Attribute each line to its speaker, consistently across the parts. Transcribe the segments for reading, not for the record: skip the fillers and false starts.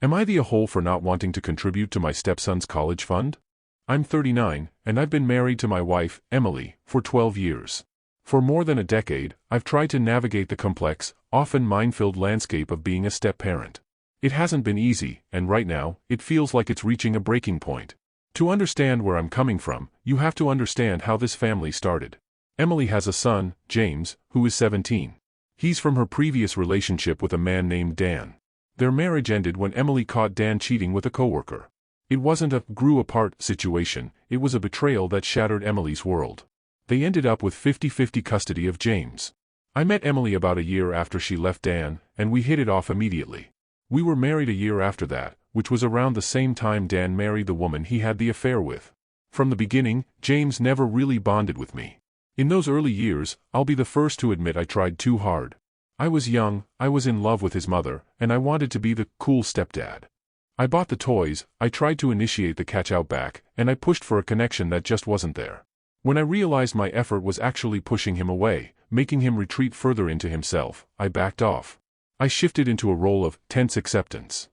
Speaker 1: Am I the a-hole for not wanting to contribute to my stepson's college fund? I'm 39, and I've been married to my wife, Emily, for 12 years. For more than a decade, I've tried to navigate the complex, often minefield landscape of being a step-parent. It hasn't been easy, and right now, it feels like it's reaching a breaking point. To understand where I'm coming from, you have to understand how this family started. Emily has a son, James, who is 17. He's from her previous relationship with a man named Dan. Their marriage ended when Emily caught Dan cheating with a coworker. It wasn't a grew-apart situation, it was a betrayal that shattered Emily's world. They ended up with 50-50 custody of James. I met Emily about a year after she left Dan, and we hit it off immediately. We were married a year after that, which was around the same time Dan married the woman he had the affair with. From the beginning, James never really bonded with me. In those early years, I'll be the first to admit I tried too hard. I was young, I was in love with his mother, and I wanted to be the cool stepdad. I bought the toys, I tried to initiate the catch-out back, and I pushed for a connection that just wasn't there. When I realized my effort was actually pushing him away, making him retreat further into himself, I backed off. I shifted into a role of tense acceptance.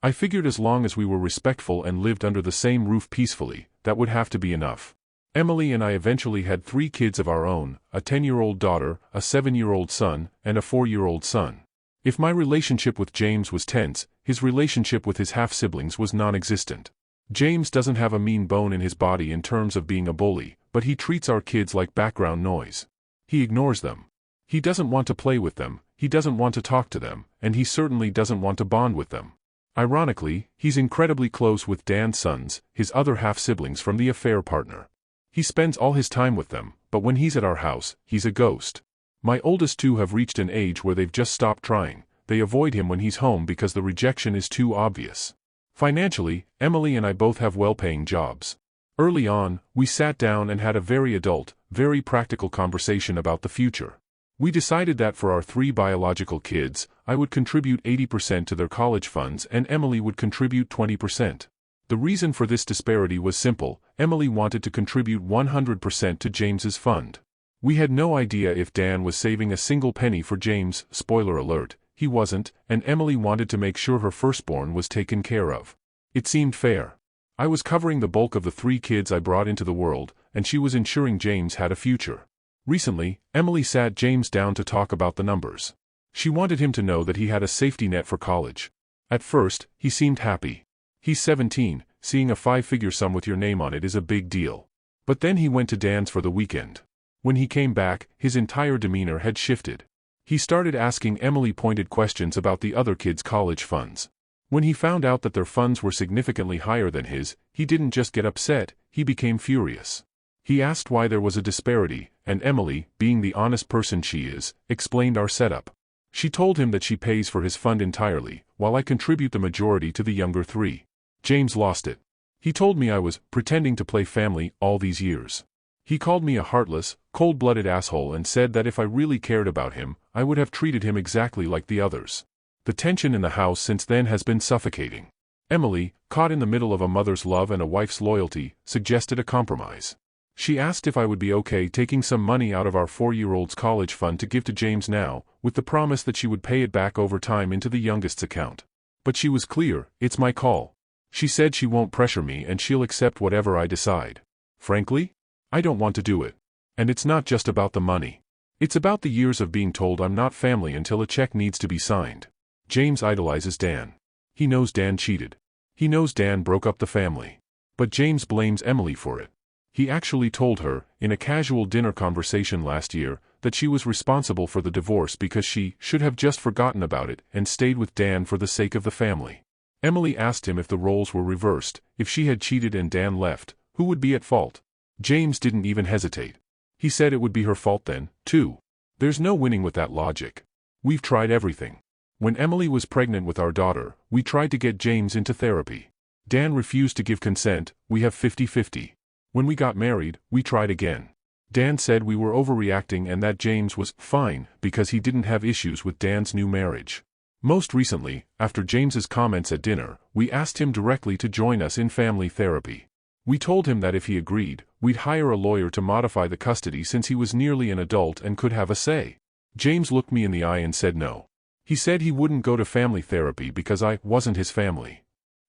Speaker 1: I figured as long as we were respectful and lived under the same roof peacefully, that would have to be enough. Emily and I eventually had 3 kids of our own, a 10-year-old daughter, a 7-year-old son, and a 4-year-old son. If my relationship with James was tense, his relationship with his half-siblings was non-existent. James doesn't have a mean bone in his body in terms of being a bully, but he treats our kids like background noise. He ignores them. He doesn't want to play with them, he doesn't want to talk to them, and he certainly doesn't want to bond with them. Ironically, he's incredibly close with Dan's sons, his other half-siblings from the affair partner. He spends all his time with them, but when he's at our house, he's a ghost. My oldest 2 have reached an age where they've just stopped trying. They avoid him when he's home because the rejection is too obvious. Financially, Emily and I both have well-paying jobs. Early on, we sat down and had a very adult, very practical conversation about the future. We decided that for our 3 biological kids, I would contribute 80% to their college funds and Emily would contribute 20%. The reason for this disparity was simple: Emily wanted to contribute 100% to James's fund. We had no idea if Dan was saving a single penny for James, spoiler alert, he wasn't, and Emily wanted to make sure her firstborn was taken care of. It seemed fair. I was covering the bulk of the 3 kids I brought into the world, and she was ensuring James had a future. Recently, Emily sat James down to talk about the numbers. She wanted him to know that he had a safety net for college. At first, he seemed happy. He's 17, seeing a 5-figure sum with your name on it is a big deal. But then he went to Dan's for the weekend. When he came back, his entire demeanor had shifted. He started asking Emily pointed questions about the other kids' college funds. When he found out that their funds were significantly higher than his, he didn't just get upset, he became furious. He asked why there was a disparity, and Emily, being the honest person she is, explained our setup. She told him that she pays for his fund entirely, while I contribute the majority to the younger 3. James lost it. He told me I was pretending to play family all these years. He called me a heartless, cold-blooded asshole and said that if I really cared about him, I would have treated him exactly like the others. The tension in the house since then has been suffocating. Emily, caught in the middle of a mother's love and a wife's loyalty, suggested a compromise. She asked if I would be okay taking some money out of our 4-year-old's college fund to give to James now, with the promise that she would pay it back over time into the youngest's account. But she was clear, it's my call. She said she won't pressure me and she'll accept whatever I decide. Frankly, I don't want to do it. And it's not just about the money. It's about the years of being told I'm not family until a check needs to be signed. James idolizes Dan. He knows Dan cheated. He knows Dan broke up the family. But James blames Emily for it. He actually told her, in a casual dinner conversation last year, that she was responsible for the divorce because she should have just forgotten about it and stayed with Dan for the sake of the family. Emily asked him if the roles were reversed, if she had cheated and Dan left, who would be at fault? James didn't even hesitate. He said it would be her fault then, too. There's no winning with that logic. We've tried everything. When Emily was pregnant with our daughter, we tried to get James into therapy. Dan refused to give consent, we have 50-50. When we got married, we tried again. Dan said we were overreacting and that James was fine because he didn't have issues with Dan's new marriage. Most recently, after James's comments at dinner, we asked him directly to join us in family therapy. We told him that if he agreed, we'd hire a lawyer to modify the custody since he was nearly an adult and could have a say. James looked me in the eye and said no. He said he wouldn't go to family therapy because I wasn't his family.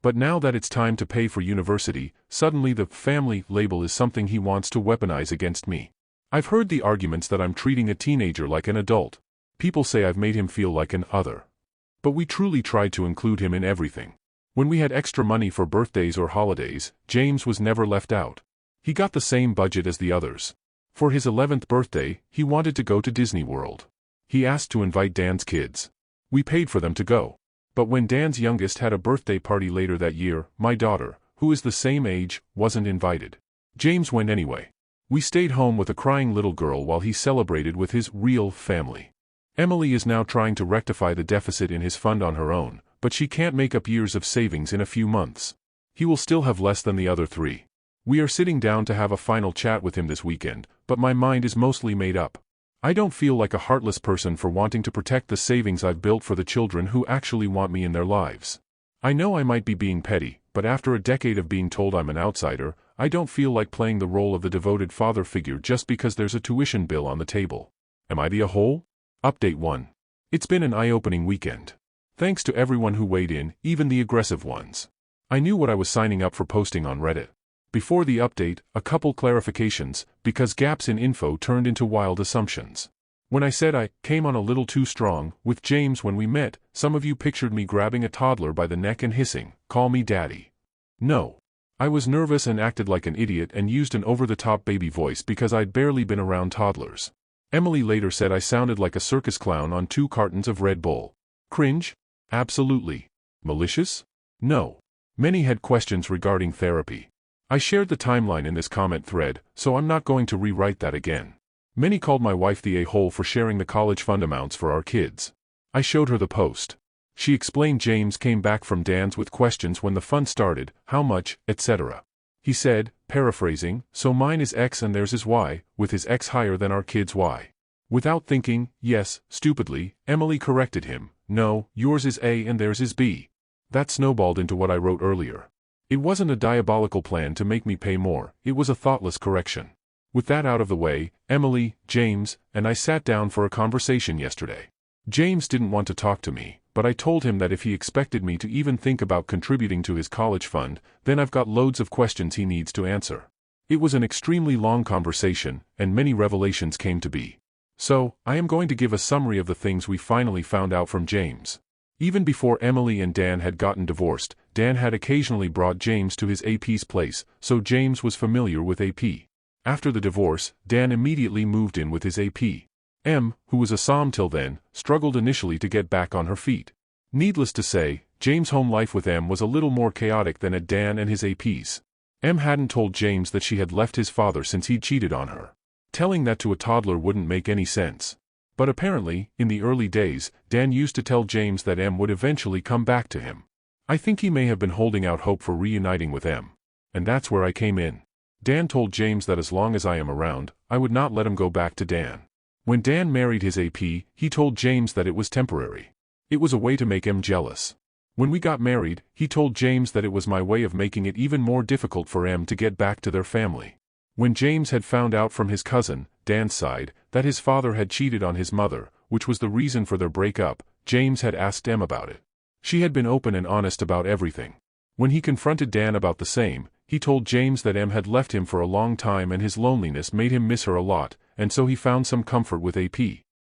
Speaker 1: But now that it's time to pay for university, suddenly the family label is something he wants to weaponize against me. I've heard the arguments that I'm treating a teenager like an adult. People say I've made him feel like an other. But we truly tried to include him in everything. When we had extra money for birthdays or holidays, James was never left out. He got the same budget as the others. For his 11th birthday, he wanted to go to Disney World. He asked to invite Dan's kids. We paid for them to go. But when Dan's youngest had a birthday party later that year, my daughter, who is the same age, wasn't invited. James went anyway. We stayed home with a crying little girl while he celebrated with his real family. Emily is now trying to rectify the deficit in his fund on her own, but she can't make up years of savings in a few months. He will still have less than the other three. We are sitting down to have a final chat with him this weekend, but my mind is mostly made up. I don't feel like a heartless person for wanting to protect the savings I've built for the children who actually want me in their lives. I know I might be being petty, but after a decade of being told I'm an outsider, I don't feel like playing the role of the devoted father figure just because there's a tuition bill on the table. Am I the a-hole? Update 1. It's been an eye-opening weekend. Thanks to everyone who weighed in, even the aggressive ones. I knew what I was signing up for posting on Reddit. Before the update, a couple clarifications, because gaps in info turned into wild assumptions. When I said I came on a little too strong with James when we met, some of you pictured me grabbing a toddler by the neck and hissing, "Call me daddy." No. I was nervous and acted like an idiot and used an over-the-top baby voice because I'd barely been around toddlers. Emily later said I sounded like a circus clown on 2 cartons of Red Bull. Cringe? Absolutely. Malicious? No. Many had questions regarding therapy. I shared the timeline in this comment thread, so I'm not going to rewrite that again. Many called my wife the a-hole for sharing the college fund amounts for our kids. I showed her the post. She explained James came back from Dan's with questions when the fund started, how much, etc. He said, paraphrasing, so mine is X and theirs is Y, with his X higher than our kids' Y. Without thinking, yes, stupidly, Emily corrected him, no, yours is A and theirs is B. That snowballed into what I wrote earlier. It wasn't a diabolical plan to make me pay more, it was a thoughtless correction. With that out of the way, Emily, James, and I sat down for a conversation yesterday. James didn't want to talk to me, but I told him that if he expected me to even think about contributing to his college fund, then I've got loads of questions he needs to answer. It was an extremely long conversation, and many revelations came to be. So, I am going to give a summary of the things we finally found out from James. Even before Emily and Dan had gotten divorced, Dan had occasionally brought James to his AP's place, so James was familiar with AP. After the divorce, Dan immediately moved in with his AP. Em, who was a SOM till then, struggled initially to get back on her feet. Needless to say, James' home life with Em was a little more chaotic than at Dan and his AP's. Em hadn't told James that she had left his father since he'd cheated on her. Telling that to a toddler wouldn't make any sense. But apparently, in the early days, Dan used to tell James that Em would eventually come back to him. I think he may have been holding out hope for reuniting with Em. And that's where I came in. Dan told James that as long as I am around, I would not let him go back to Dan. When Dan married his AP, he told James that it was temporary. It was a way to make Em jealous. When we got married, he told James that it was my way of making it even more difficult for Em to get back to their family. When James had found out from his cousin, Dan's side, that his father had cheated on his mother, which was the reason for their breakup, James had asked Em about it. She had been open and honest about everything. When he confronted Dan about the same, he told James that Em had left him for a long time and his loneliness made him miss her a lot, and so he found some comfort with AP.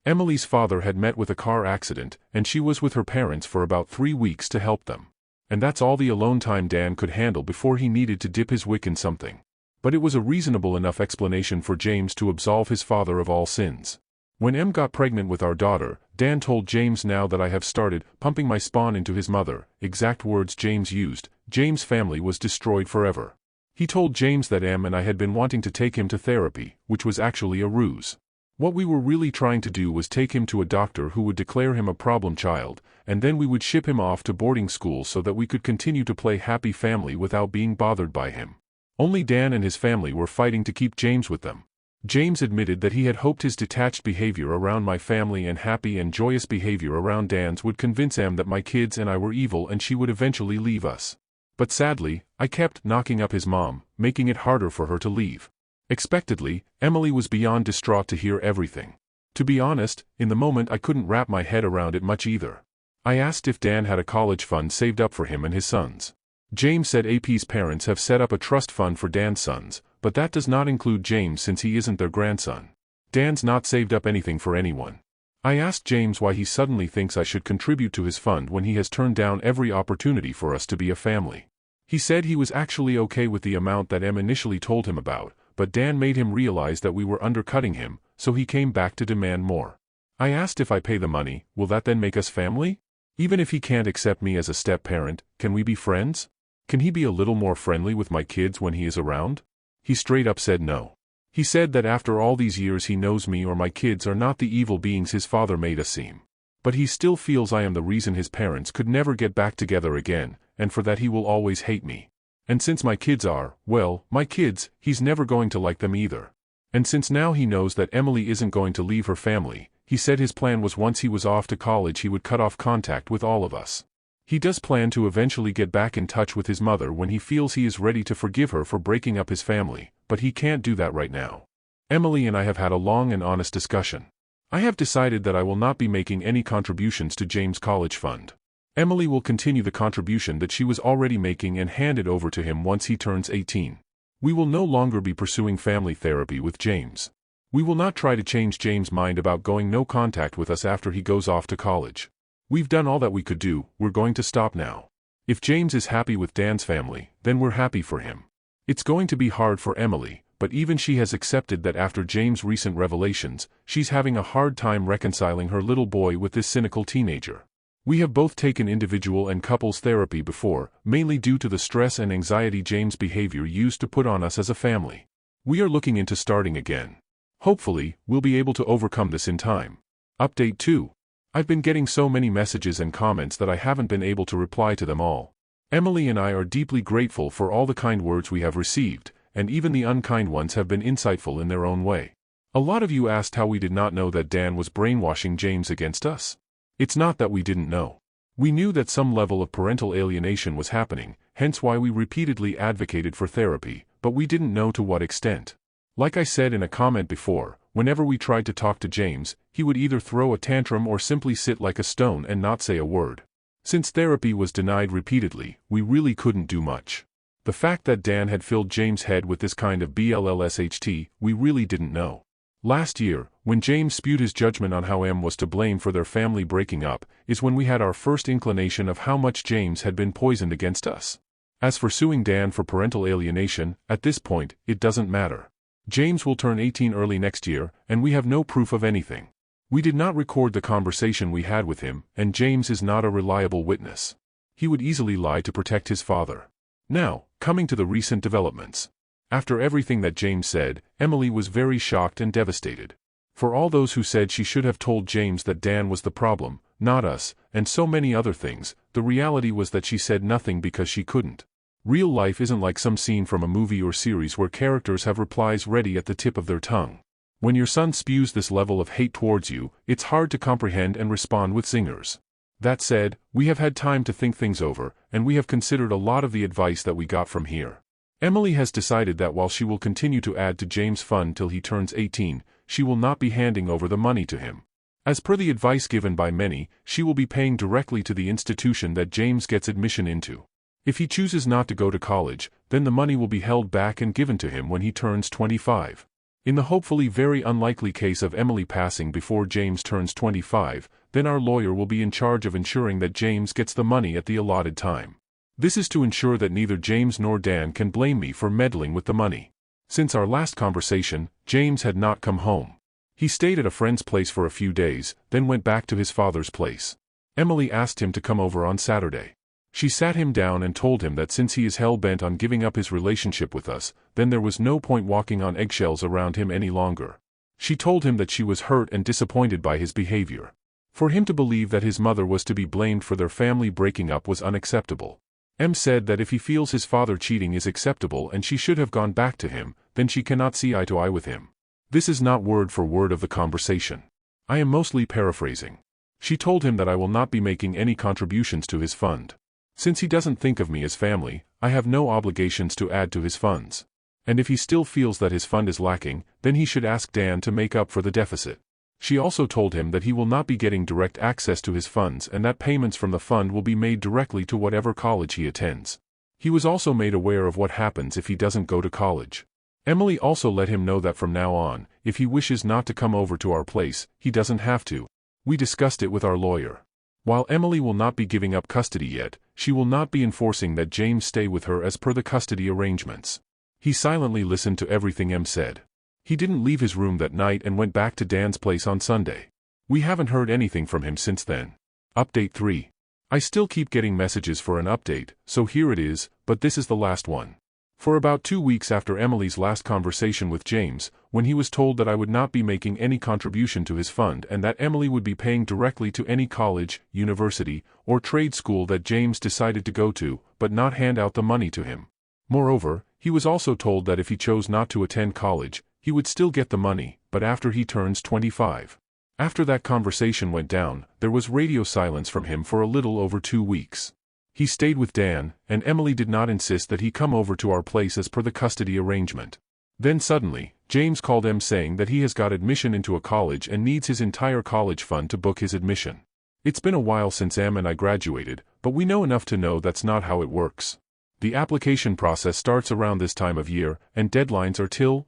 Speaker 1: Emily's father had met with a car accident, and she was with her parents for about 3 weeks to help them. And that's all the alone time Dan could handle before he needed to dip his wick in something. But it was a reasonable enough explanation for James to absolve his father of all sins. When Em got pregnant with our daughter, Dan told James, now that I have started pumping my spawn into his mother, exact words James used, James' family was destroyed forever. He told James that Em and I had been wanting to take him to therapy, which was actually a ruse. What we were really trying to do was take him to a doctor who would declare him a problem child, and then we would ship him off to boarding school so that we could continue to play happy family without being bothered by him. Only Dan and his family were fighting to keep James with them. James admitted that he had hoped his detached behavior around my family and happy and joyous behavior around Dan's would convince Em that my kids and I were evil and she would eventually leave us. But sadly, I kept knocking up his mom, making it harder for her to leave. Expectedly, Emily was beyond distraught to hear everything. To be honest, in the moment I couldn't wrap my head around it much either. I asked if Dan had a college fund saved up for him and his sons. James said AP's parents have set up a trust fund for Dan's sons, but that does not include James since he isn't their grandson. Dan's not saved up anything for anyone. I asked James why he suddenly thinks I should contribute to his fund when he has turned down every opportunity for us to be a family. He said he was actually okay with the amount that Em initially told him about, but Dan made him realize that we were undercutting him, so he came back to demand more. I asked if I pay the money, will that then make us family? Even if he can't accept me as a step-parent, can we be friends? Can he be a little more friendly with my kids when he is around? He straight up said no. He said that after all these years he knows me or my kids are not the evil beings his father made us seem. But he still feels I am the reason his parents could never get back together again, and for that he will always hate me. And since my kids are, well, my kids, he's never going to like them either. And since now he knows that Emily isn't going to leave her family, he said his plan was once he was off to college he would cut off contact with all of us. He does plan to eventually get back in touch with his mother when he feels he is ready to forgive her for breaking up his family, but he can't do that right now. Emily and I have had a long and honest discussion. I have decided that I will not be making any contributions to James' college fund. Emily will continue the contribution that she was already making and hand it over to him once he turns 18. We will no longer be pursuing family therapy with James. We will not try to change James' mind about going no contact with us after he goes off to college. We've done all that we could do, we're going to stop now. If James is happy with Dan's family, then we're happy for him. It's going to be hard for Emily, but even she has accepted that after James' recent revelations, she's having a hard time reconciling her little boy with this cynical teenager. We have both taken individual and couples therapy before, mainly due to the stress and anxiety James' behavior used to put on us as a family. We are looking into starting again. Hopefully, we'll be able to overcome this in time. Update 2. I've been getting so many messages and comments that I haven't been able to reply to them all. Emily and I are deeply grateful for all the kind words we have received, and even the unkind ones have been insightful in their own way. A lot of you asked how we did not know that Dan was brainwashing James against us. It's not that we didn't know. We knew that some level of parental alienation was happening, hence why we repeatedly advocated for therapy, but we didn't know to what extent. Like I said in a comment before, whenever we tried to talk to James, he would either throw a tantrum or simply sit like a stone and not say a word. Since therapy was denied repeatedly, we really couldn't do much. The fact that Dan had filled James' head with this kind of BLLSHT, we really didn't know. Last year, when James spewed his judgment on how Em was to blame for their family breaking up, is when we had our first inclination of how much James had been poisoned against us. As for suing Dan for parental alienation, at this point, it doesn't matter. James will turn 18 early next year, and we have no proof of anything. We did not record the conversation we had with him, and James is not a reliable witness. He would easily lie to protect his father. Now, coming to the recent developments. After everything that James said, Emily was very shocked and devastated. For all those who said she should have told James that Dan was the problem, not us, and so many other things, the reality was that she said nothing because she couldn't. Real life isn't like some scene from a movie or series where characters have replies ready at the tip of their tongue. When your son spews this level of hate towards you, it's hard to comprehend and respond with zingers. That said, we have had time to think things over, and we have considered a lot of the advice that we got from here. Emily has decided that while she will continue to add to James' fund till he turns 18, she will not be handing over the money to him. As per the advice given by many, she will be paying directly to the institution that James gets admission into. If he chooses not to go to college, then the money will be held back and given to him when he turns 25. In the hopefully very unlikely case of Emily passing before James turns 25, then our lawyer will be in charge of ensuring that James gets the money at the allotted time. This is to ensure that neither James nor Dan can blame me for meddling with the money. Since our last conversation, James had not come home. He stayed at a friend's place for a few days, then went back to his father's place. Emily asked him to come over on Saturday. She sat him down and told him that since he is hell-bent on giving up his relationship with us, then there was no point walking on eggshells around him any longer. She told him that she was hurt and disappointed by his behavior. For him to believe that his mother was to be blamed for their family breaking up was unacceptable. Em said that if he feels his father cheating is acceptable and she should have gone back to him, then she cannot see eye to eye with him. This is not word for word of the conversation. I am mostly paraphrasing. She told him that I will not be making any contributions to his fund. Since he doesn't think of me as family, I have no obligations to add to his funds. And if he still feels that his fund is lacking, then he should ask Dan to make up for the deficit. She also told him that he will not be getting direct access to his funds and that payments from the fund will be made directly to whatever college he attends. He was also made aware of what happens if he doesn't go to college. Emily also let him know that from now on, if he wishes not to come over to our place, he doesn't have to. We discussed it with our lawyer. While Emily will not be giving up custody yet, she will not be enforcing that James stay with her as per the custody arrangements. He silently listened to everything Em said. He didn't leave his room that night and went back to Dan's place on Sunday. We haven't heard anything from him since then. Update 3. I still keep getting messages for an update, so here it is, but this is the last one. For about 2 weeks after Emily's last conversation with James, when he was told that I would not be making any contribution to his fund and that Emily would be paying directly to any college, university, or trade school that James decided to go to, but not hand out the money to him. Moreover, he was also told that if he chose not to attend college, he would still get the money, but after he turns 25. After that conversation went down, there was radio silence from him for a little over 2 weeks. He stayed with Dan, and Emily did not insist that he come over to our place as per the custody arrangement. Then suddenly, James called Em saying that he has got admission into a college and needs his entire college fund to book his admission. It's been a while since Em and I graduated, but we know enough to know that's not how it works. The application process starts around this time of year, and deadlines are till,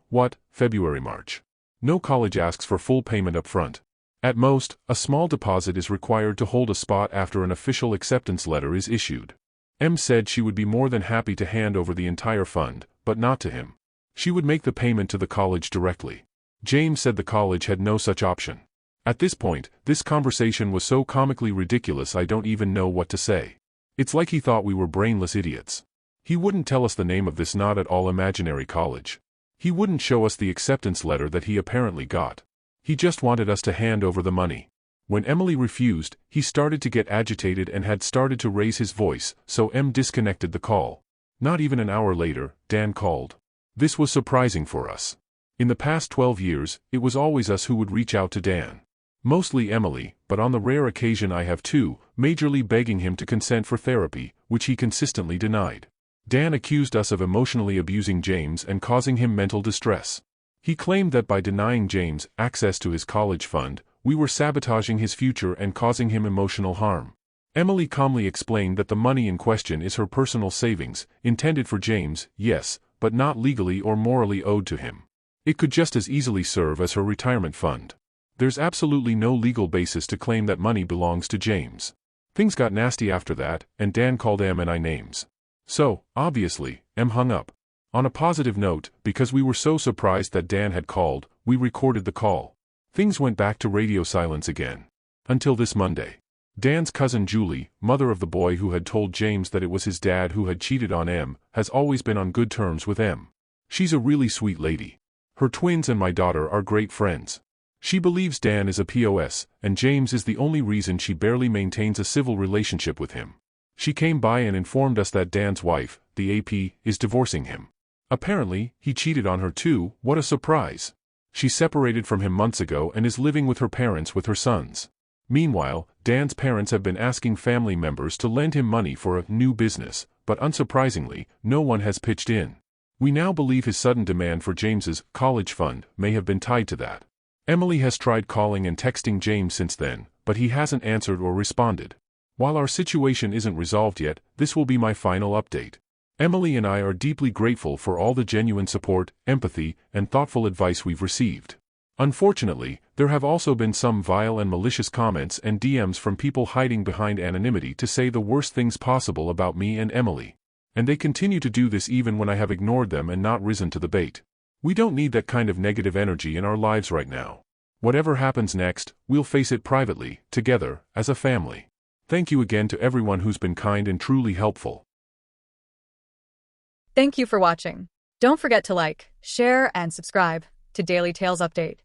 Speaker 1: February-March. No college asks for full payment up front. At most, a small deposit is required to hold a spot after an official acceptance letter is issued. Em said she would be more than happy to hand over the entire fund, but not to him. She would make the payment to the college directly. James said the college had no such option. At this point, this conversation was so comically ridiculous I don't even know what to say. It's like he thought we were brainless idiots. He wouldn't tell us the name of this not at all imaginary college. He wouldn't show us the acceptance letter that he apparently got. He just wanted us to hand over the money. When Emily refused, he started to get agitated and had started to raise his voice, so Em disconnected the call. Not even an hour later, Dan called. This was surprising for us. In the past 12 years, it was always us who would reach out to Dan. Mostly Emily, but on the rare occasion I have too, majorly begging him to consent for therapy, which he consistently denied. Dan accused us of emotionally abusing James and causing him mental distress. He claimed that by denying James access to his college fund, we were sabotaging his future and causing him emotional harm. Emily calmly explained that the money in question is her personal savings, intended for James, yes, but not legally or morally owed to him. It could just as easily serve as her retirement fund. There's absolutely no legal basis to claim that money belongs to James. Things got nasty after that, and Dan called Em and I names. So, obviously, Em hung up. On a positive note, because we were so surprised that Dan had called, we recorded the call. Things went back to radio silence again. Until this Monday. Dan's cousin Julie, mother of the boy who had told James that it was his dad who had cheated on Em, has always been on good terms with Em. She's a really sweet lady. Her twins and my daughter are great friends. She believes Dan is a POS, and James is the only reason she barely maintains a civil relationship with him. She came by and informed us that Dan's wife, the AP, is divorcing him. Apparently, he cheated on her too. What a surprise. She separated from him months ago and is living with her parents with her sons. Meanwhile, Dan's parents have been asking family members to lend him money for a new business, but unsurprisingly, no one has pitched in. We now believe his sudden demand for James's college fund may have been tied to that. Emily has tried calling and texting James since then, but he hasn't answered or responded. While our situation isn't resolved yet, this will be my final update. Emily and I are deeply grateful for all the genuine support, empathy, and thoughtful advice we've received. Unfortunately, there have also been some vile and malicious comments and DMs from people hiding behind anonymity to say the worst things possible about me and Emily. And they continue to do this even when I have ignored them and not risen to the bait. We don't need that kind of negative energy in our lives right now. Whatever happens next, we'll face it privately, together, as a family. Thank you again to everyone who's been kind and truly helpful.
Speaker 2: Thank you for watching. Don't forget to like, share, and subscribe to Daily Tales Update.